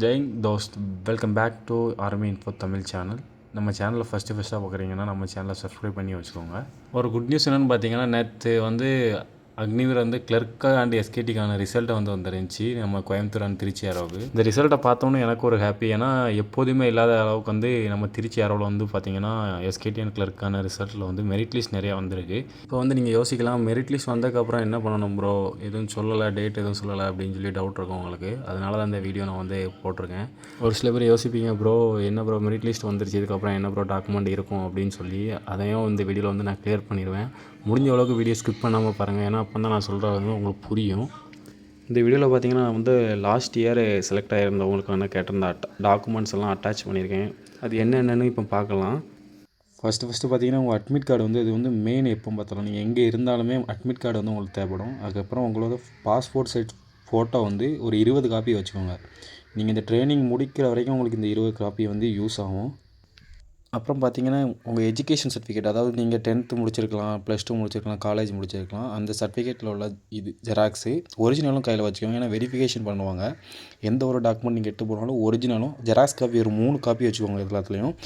ஜெய் தோஸ்த், welcome back to army info Tamil channel. நம்ம சேனலில் ஃபஸ்ட்டாக பார்க்குறீங்கன்னா நம்ம சேனலை சப்ஸ்கிரைப் பண்ணி வச்சுக்கோங்க. ஒரு குட் நியூஸ் என்னென்னு பார்த்தீங்கன்னா, நேற்று அக்னிவீர் கிளர்க்கு அண்ட் எஸ்கேடிக்கான ரிசல்ட்டை வந்துருந்துச்சு நம்ம கோயம்புத்தூர் அண்ட் திருச்சி ஏரோவுக்கு. இந்த ரிசல்ட்டை பார்த்தோன்னே எனக்கு ஒரு ஹாப்பி. ஏன்னா எப்போதுமே இல்லாத அளவுக்கு நம்ம திருச்சி ஏரோவில் பார்த்தீங்கன்னா எஸ்கேடி அண்ட் கிளர்க்கான ரிசல்ட்டில் மெரிட் லிஸ்ட் நிறையா வந்திருக்கு. இப்போ நீங்கள் யோசிக்கலாம், மெரிட் லிஸ்ட் வந்ததுக்கப்புறம் என்ன பண்ணணும் ப்ரோ, எதுவும் சொல்லலை, டேட் எதுவும் சொல்லலை அப்படின்னு சொல்லி டவுட் இருக்கும் உங்களுக்கு. அதனால தான் இந்த வீடியோ நான் போட்டிருக்கேன். ஒரு சில பேர் யோசிப்பீங்க, ப்ரோ என்ன ப்ரோ மெரிட் லிஸ்ட் வந்துருச்சு, இதுக்கப்புறம் என்ன ப்ரோ டாக்குமெண்ட் இருக்கும் அப்படின்னு சொல்லி. அதையும் இந்த வீடியோவில் நான் கிளியர் பண்ணிடுவேன். முடிஞ்ச அளவுக்கு வீடியோ ஸ்கிப் பண்ணாமல் பாருங்கள். ஏன்னா அப்போ தான் நான் சொல்கிறது உங்களுக்கு புரியும். இந்த வீடியோவில் பார்த்தீங்கன்னா நான் லாஸ்ட் இயர் செலக்ட் ஆகிருந்தவங்களுக்கான கேட்டிருந்த டாக்குமெண்ட்ஸ் எல்லாம் அட்டாச் பண்ணியிருக்கேன். அது என்னென்னு இப்போ பார்க்கலாம். ஃபஸ்ட்டு பார்த்தீங்கன்னா உங்கள் அட்மிட் கார்டு இது மெயின். எப்போ பார்த்தாலும் நீங்கள் எங்கே இருந்தாலுமே அட்மிட் கார்டு உங்களுக்கு தேவைப்படும். அதுக்கப்புறம் உங்களோட பாஸ்போர்ட் சைஸ் ஃபோட்டோ ஒரு 20 காப்பி வச்சுக்கோங்க. நீங்கள் இந்த ட்ரைனிங் முடிக்கிற வரைக்கும் உங்களுக்கு இந்த 20 காப்பி யூஸ் ஆகும். அப்புறம் பார்த்தீங்கன்னா உங்கள் எஜுகேஷன் சர்டிஃபிகேட், அதாவது நீங்கள் 10th முடிச்சிருக்கலாம், +2 முடிச்சிருக்கலாம், காலேஜ் முடிச்சிருக்கலாம். அந்த சர்டிஃபிகேட்டில் உள்ள ஜெராக்ஸு ஒரிஜினலும் கையில் வச்சுக்கோங்க. ஏன்னா வெரிஃபிகேஷன் பண்ணுவாங்க. எந்த ஒரு டாக்குமெண்ட் நீங்கள் எட்டு போனாலும் ஒரிஜினலும் ஜெராக்ஸ் காப்பி ஒரு 3 காப்பி வச்சுக்கோங்க எல்லாத்துலேயும்.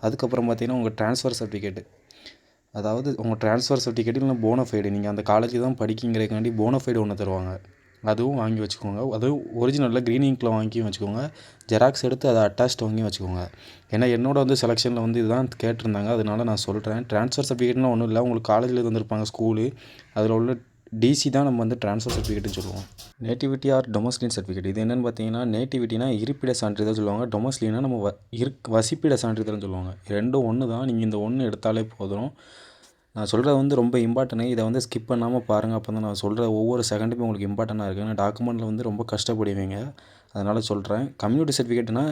அதுக்கப்புறம் பார்த்தீங்கன்னா உங்கள் ட்ரான்ஸ்ஃபர் சர்டிஃபிகேட்டு, அதாவது உங்கள் ட்ரான்ஸ்ஃபர் சர்டிஃபிகேட் இல்லைனா போனஃபைடு, நீங்கள் அந்த காலேஜ் தான் படிக்கிறதுக்காண்டி போனஃபைடு ஒன்று தருவாங்க. அதுவும் வாங்கி வச்சுக்கோங்க. அதுவும் ஒரிஜினலில் க்ரீன் இங்கில் வாங்கியும் வச்சுக்கோங்க. ஜெராக்ஸ் எடுத்து அதை அட்டாச்ட் வாங்கி வச்சுக்கோங்க. ஏன்னா என்னோட செலெக்ஷனில் இதுதான் கேட்டிருந்தாங்க. அதனால நான் சொல்கிறேன். ட்ரான்ஸ்ஃபர் சர்டிஃபிகேட்லாம் ஒன்றும் இல்லை. உங்களுக்கு காலேஜில் வந்திருப்பாங்க ஸ்கூலு, அதில் உள்ள டிசி தான் நம்ம ட்ரான்ஸ்ஃபர் சர்டிஃபிகேட்னு சொல்லுவோம். நேட்டிவிட்டி ஆர் டொமஸ்டின் சர்டிஃபிகேட், இது என்னென்னு பார்த்தீங்கன்னா, நேட்டிவிட்டினா இருப்பிட சான்றிதழ் சொல்லுவாங்க. டொமஸ்டினா நம்ம வசிப்பிட சான்றிதழ்னு சொல்லுவாங்க. ரெண்டும் ஒன்று தான். நீங்கள் இந்த ஒன்று எடுத்தாலே போதும். நான் சொல்கிறது ரொம்ப இம்பார்ட்டன்ட். இதை ஸ்கிப் பண்ணாமல் பாருங்கள். அப்போ தான் நான் சொல்கிற ஒவ்வொரு செகண்டுமே உங்களுக்கு இம்பார்ட்டண்ட்டாக இருக்குது. ஏன்னா டாக்குமெண்ட்டில் ரொம்ப கஷ்டப்படுவீங்க. அதனால் சொல்கிறேன். கம்யூனிட்டி சர்டிஃபிகேட்னா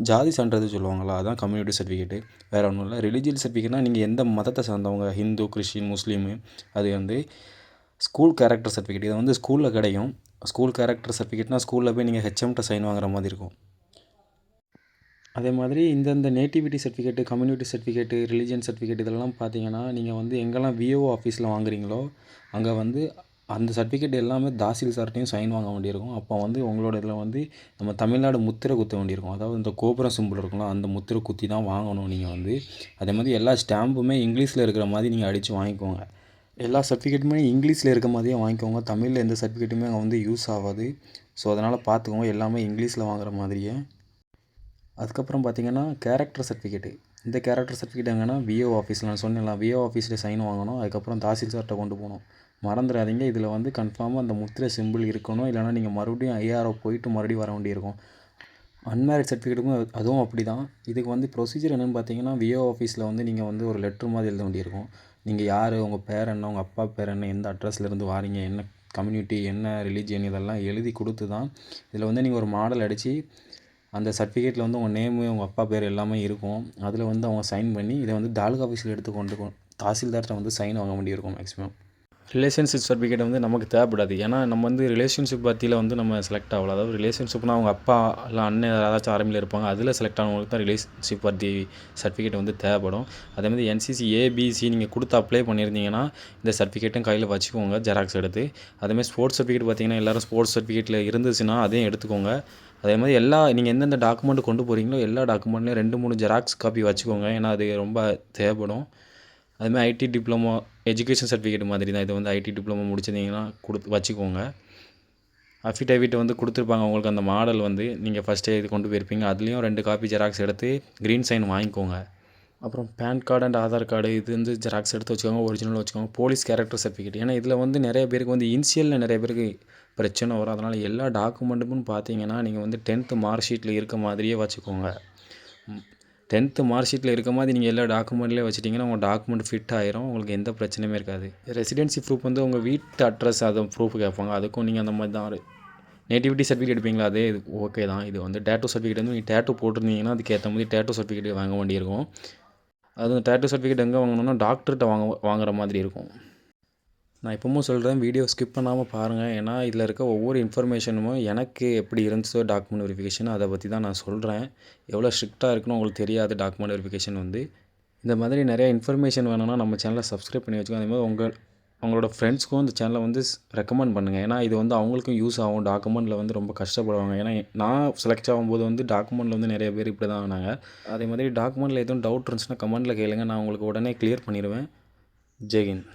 ஜாதி சான்றிதழ் சொல்லுவாங்களா, அதான் கம்யூனிட்டி சர்டிஃபிகேட்டு. வேறு ஒன்றும் இல்லை. ரிலீஜியஸ் சர்டிஃபிகேட்னால் நீங்கள் எந்த மதத்தை சார்ந்தவங்க, ஹிந்து, கிறிஸ்டின், முஸ்லீமு. அது ஸ்கூல் கேரக்டர் சர்டிஃபிகேட், இது ஸ்கூலில் கிடைக்கும். ஸ்கூல் கேரக்டர் சர்டிஃபிகேட்னால் ஸ்கூலில் போய் நீங்கள் ஹெச்எம்கிட்ட சைன் வாங்குற மாதிரி இருக்கும். அதே மாதிரி இந்த nativity certificate, community certificate, religion certificate இதெல்லாம் பார்த்தீங்கன்னா, நீங்கள் எங்கெல்லாம் விஓஓ ஆஃபீஸில் வாங்குறீங்களோ அங்கே அந்த சர்டிஃபிகேட் எல்லாமே தாசில்தார்ட்டையும் சைன் வாங்க வேண்டியிருக்கும். அப்போ உங்களோட இதில் நம்ம தமிழ்நாடு முத்திரை குத்த வேண்டியிருக்கும். அதாவது இந்த கோபுரம் சிம்பிள் இருக்கும்ல, அந்த முத்திரை குத்தி தான் வாங்கணும் நீங்கள். அதே மாதிரி எல்லா ஸ்டாம்புமே இங்கிலீஷில் இருக்கிற மாதிரி நீங்கள் அடித்து வாங்கிக்கோங்க. எல்லா சர்டிஃபிகேட்டுமே இங்கிலீஷில் இருக்க மாதிரியே வாங்கிக்கோங்க. தமிழில் எந்த சர்டிஃபிகேட்டுமே அங்கே யூஸ் ஆகாது. ஸோ அதனால் பார்த்துக்கோங்க, எல்லாமே இங்கிலீஷில் வாங்குற மாதிரியே. அதுக்கப்புறம் பார்த்தீங்கன்னா கேரக்டர் சர்டிஃபிகேட்டு. இந்த கேரக்டர் சர்டிஃபிகேட் எங்கன்னா விஓ ஆஃபீஸில் நான் சொன்னேன்ல, விஓ ஆஃபீஸில் சைன் வாங்கணும். அதுக்கப்புறம் தாசில்தார்கிட்ட கொண்டு போகணும். மறந்துடாதீங்க. இதில் கன்ஃபார்மாக அந்த முத்திரை சிம்பிள் இருக்கணும். இல்லைனா நீங்கள் மறுபடியும் ஐஆர்ஓ போயிட்டு மறுபடியும் வர வேண்டியிருக்கும். அன்மேரிட் சர்டிஃபிகேட்டுக்கும் அதுவும் அப்படி தான். இதுக்கு ப்ரொசீஜர் என்னென்னு பார்த்தீங்கன்னா, விஓ ஆஃபீஸில் நீங்கள் ஒரு லெட்ரு மாதிரி எழுத வேண்டியிருக்கும். நீங்கள் யார், உங்கள் பேர் என்ன, உங்கள் அப்பா பேர் என்ன, எந்த அட்ரஸ்லேருந்து வாரீங்க, என்ன கம்யூனிட்டி, என்ன ரிலீஜியன், இதெல்லாம் எழுதி கொடுத்து தான் இதில் நீங்கள் ஒரு மாடல் அடித்து அந்த சர்டிஃபிகேட்டில் உங்கள் நேமு, உங்கள் அப்பா பேர் எல்லாமே இருக்கும். அதில் அவங்க சைன் பண்ணி இதை தாலுகா ஆஃபீஸில் எடுத்து தாசில்தார்கிட்ட சைன் வாங்க வேண்டியிருக்கும் மேக்ஸிமம். ரிலேஷன்ஷிப் சர்டிஃபிகேட் நமக்கு தேவைப்படாது. ஏன்னா நம்ம ரிலேஷன்ஷிப் பற்றியில் நம்ம செலக்ட் ஆகல. அதாவது ரிலேஷன்ஷிப்னால் அவங்க அப்பா இல்லை அண்ணன் யாராச்சும் ஆர்மியில் இருப்பாங்க, அதில் செலக்ட் ஆனவங்களுக்கு தான் ரிலேஷன்ஷிப் பற்றி சர்டிஃபிகேட் தேவைப்படும். அதேமாதிரி என்சிசி ஏபிசி நீங்கள் கொடுத்து அப்ளை பண்ணியிருந்தீங்கன்னா இந்த சர்டிஃபிகேட்டும் கையில் வச்சுக்கோங்க, ஜெராக்ஸ் எடுத்து. அதேமாதிரி ஸ்போர்ட்ஸ் சர்டிஃபிகேட் பார்த்தீங்கன்னா எல்லோரும் ஸ்போர்ட்ஸ் சர்டிஃபிகேட்டில் இருந்துச்சுன்னா அதையும் எடுத்துக்கோங்க. அதே மாதிரி நீங்கள் எந்தெந்த டாக்குமெண்ட் கொண்டு போகிறீங்களோ எல்லா டாக்குமெண்ட்லேயும் 2-3 ஜெராக்ஸ் காப்பி வச்சுக்கோங்க. ஏன்னா அது ரொம்ப தேவைப்படும். அதுமாதிரி ஐடி டிப்ளமோ எஜுகேஷன் சர்டிஃபிகேட் மாதிரி தான். இது ஐடி டிப்ளமோ முடிச்சிருந்தீங்கன்னா வச்சுக்கோங்க. அஃபிடேவிட் கொடுத்துருப்பாங்க உங்களுக்கு அந்த மாடல் நீங்கள் ஃபஸ்ட்டே இது கொண்டு போயிருப்பீங்க. அதுலேயும் 2 காப்பி ஜெராக்ஸ் எடுத்து க்ரீன் சைன் வாங்கிக்கோங்க. அப்புறம் PAN card and Aadhaar card இது ஜெராக்ஸ் எடுத்து வச்சுக்கோங்க, ஒரிஜினல் வச்சுக்கோங்க. போலீஸ் கேரக்டர் சர்டிஃபிகேட், ஏன்னா இதில் நிறைய பேருக்கு இனிஷியலில் நிறைய பேருக்கு பிரச்சனை வரும். அதனால் எல்லா டாக்குமெண்ட்டுக்கும் பார்த்தீங்கன்னா நீங்கள் 10th மார்க் ஷீட்டில் இருக்க மாதிரியே வச்சுக்கோங்க. 10th மார்க் ஷீட்டில் இருக்க மாதிரி நீங்கள் எல்லா டாக்குமெண்ட்லேயே வச்சுட்டிங்கன்னா உங்கள் டாக்குமெண்ட் ஃபிட் ஆயிரும், உங்களுக்கு எந்த பிரச்சனையுமே இருக்காது. ரெசிடென்சி ப்ரூஃப் உங்கள் வீட்டு அட்ரஸ் அதை ப்ரூஃப் கேட்பாங்க. அதுக்கும் நீங்கள் அந்த மாதிரி தான் நேட்டிவிட்டி சர்டிஃபிகேட் எடுப்பீங்களா, அதே இது ஓகே தான். இது டேட்டூ சர்டிஃபிகேட் நீங்கள் டேட்டூ போட்டிருந்தீங்கன்னா அதுக்கேற்ற மாதிரி டேட்டூ சர்டிஃபிகேட் வாங்க வேண்டியிருக்கும். அது டேட்டூ சர்டிஃபிகேட் எங்கே வாங்கணும்னா டாக்டர்கிட்ட வாங்குற மாதிரி இருக்கும். நான் இப்போவும் சொல்கிறேன், வீடியோ ஸ்கிப் பண்ணாமல் பாருங்கள். ஏன்னா இதில் இருக்க ஒவ்வொரு இன்ஃபர்மேஷனும் எனக்கு எப்படி இருந்துச்சோ டாக்குமெண்ட் வெரிஃபிகேஷன் அதை பற்றி தான் நான் சொல்கிறேன். எவ்வளோ ஸ்ட்ரிக்டாக இருக்குன்னு உங்களுக்கு தெரியாது டாக்குமெண்ட் வெரிஃபிகேஷன் இந்த மாதிரி நிறைய இன்ஃபர்மேஷன் வேணும்னா நம்ம சேனலை சப்ஸ்கிரைப் பண்ணி வச்சுக்கோங்க. அதே மாதிரி அவங்களோட ஃப்ரெண்ட்ஸ்க்கும் இந்த சேனலை வந்து ரெக்கமெண்ட் பண்ணுங்கள். ஏன்னா இது வந்து அவங்களுக்கும் யூஸ் ஆகும். டாக்குமெண்ட்டில் வந்து ரொம்ப கஷ்டப்படுவாங்க. ஏன்னா நான் செலக்ட் ஆகும்போது வந்து டாக்குமெண்ட்டில் வந்து நிறைய பேர் இப்படி தான் ஆனாங்க. அதே மாதிரி டாக்குமெண்ட்டில் எதுவும் டவுட் இருந்துச்சுன்னா கமெண்ட்டில் கேளுங்க. நான் உங்களுக்கு உடனே கிளியர் பண்ணிடுவேன். ஜெய் ஹிந்த்.